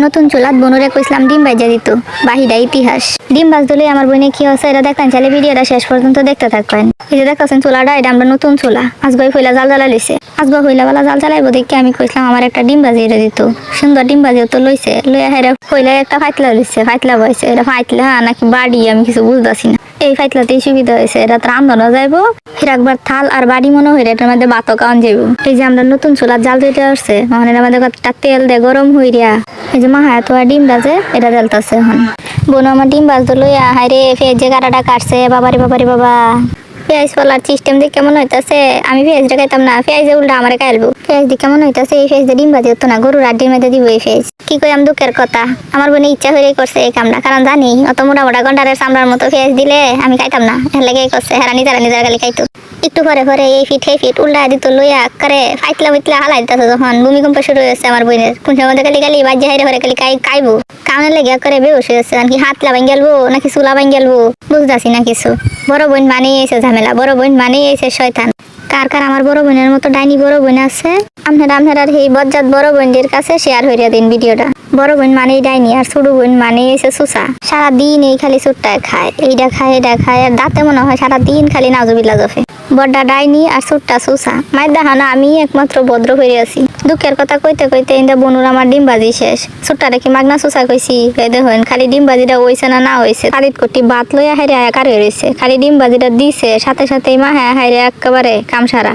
নতুন চুলাত বনুরে কইছিলাম ডিম ভাজা দিত বাহিরা ইতিহাস। ডিম ভাজলে আমার বোনে কি হচ্ছে এটা দেখতেন, চাইলে ভিডিওটা শেষ পর্যন্ত দেখতে থাকবেন। এই যে দেখতেছেন চুলাটা, এটা আমরা নতুন চুলা আজবাই হইলা জাল জ্বালা লইছে। আজবা হইলা বেলা জাল জ্বালাইবো দেখে আমি কইছিলাম আমার একটা ডিম ভাজি এটা দিত। সুন্দর ডিম ভাজিও তো লইছে, লইয়া হেরা হইলা একটা ফাইতলা লইছে, ফাইতলা বইছে। এটা ফাইতলা নাকি বাড়ি আমি কিছু বুঝতেছি না। এই ফাইতলাতেই সুবিধা হয়েছে, এটা রান্ধানো যাইবো, ফির একবার থাল আর বাড়ি মনে হইরে এটার মধ্যে ভাতও খাওয়ান যাইব। এই যে আমরা নতুন চুলার জাল দিতে আসছে, মানে এটার মধ্যে একটা তেল দিয়ে গরম হইয়া এই যে মাহা এত ডিম ভাজে এটা জ্বালতেছে। এখন বোন আমার ডিম ভাজতে লইয়া হাইরে পেঁয়াজ যে কাটাটা কাটছে, বাবারে বাবারে বাবা। পেঁয়াজ ফলার সিস্টেম দিয়ে কেমন হইতাছে, আমি পেঁয়াজটা খাইতাম না, পেঁয়াজে উল্টা আমার খাইলবো। পেঁয়াজ দিয়ে কেমন হইতাছে, এই পেঁয়াজ দিয়ে ডিম ভাজি হতো না, গরুর আড্ডির মধ্যে দিব এই পেঁয়াজ। কি কই আমি দুঃখের কথা, আমার বোনে ইচ্ছা হইলেই করছে এই কামটা, কারণ জানি অত মোটা মোটা গন্ডারের চামড়ার মতো পেঁয়াজ দিলে আমি খাইতাম না, এর লেগেই করছে। হেরা নিজেরা গালি খাইতো। একটু পরে পরে এই ফিট হে ফিট উল্টা দিত লইয়া করে ফাইতলা ফাইতলা হালাই দিতেছে। যখন ভূমিকম্প শুরু হয়েছে আমার বোনের, কোন সময় গালি গালি বাজ্যে হাইরে হরে খালি খাইবো, কামনে লেগে করে বেউস হয়েছে। নাকি হাতলা ভাঙ গেলবো নাকি চুলা ভাঙ গেলবো বুঝতেছি না কিছু। বড় বোন মানেই এসে ঝামেলা, বড় বোন মানেই এসে শয়তান। কার কার আমার বড় বোনের মতো ডাইনি বড় বোন আছে, আপনারা এই বজ্জাত বড় বোনদের কাছে শেয়ার হইয়া দিন ভিডিওটা। বড় বোন মানেই ডাইনি আর ছোট বোন মানেই এসে সুসা। সারাদিন এই খালি চুট্টায় খায়, এইটা খায় এটা খায়, আর দাঁতে মনে হয় সারাদিন খালি নাজুবিল্লা জফে। বড়টা ডাইনি আর ছোট্টা সুসা। মায়ের দেখানো আমি একমাত্র ভদ্র হয়ে আছি। দুঃখের কথা কইতে কইতে ইন্দা বনুর আমার ডিম ভাজি শেষ। ছোট্টা রেখে মাগনা সুসা কইছি, দেখেন খালি ডিম ভাজিটা হইছে না হইছে, কালিত কোটি ভাত লইয়া হাইরে আকার হয়ে রয়েছে। খালি ডিম ভাজিটা দিছে, সাথে সাথে মা হ্যাঁ হাইরে একেবারে কাম সারা।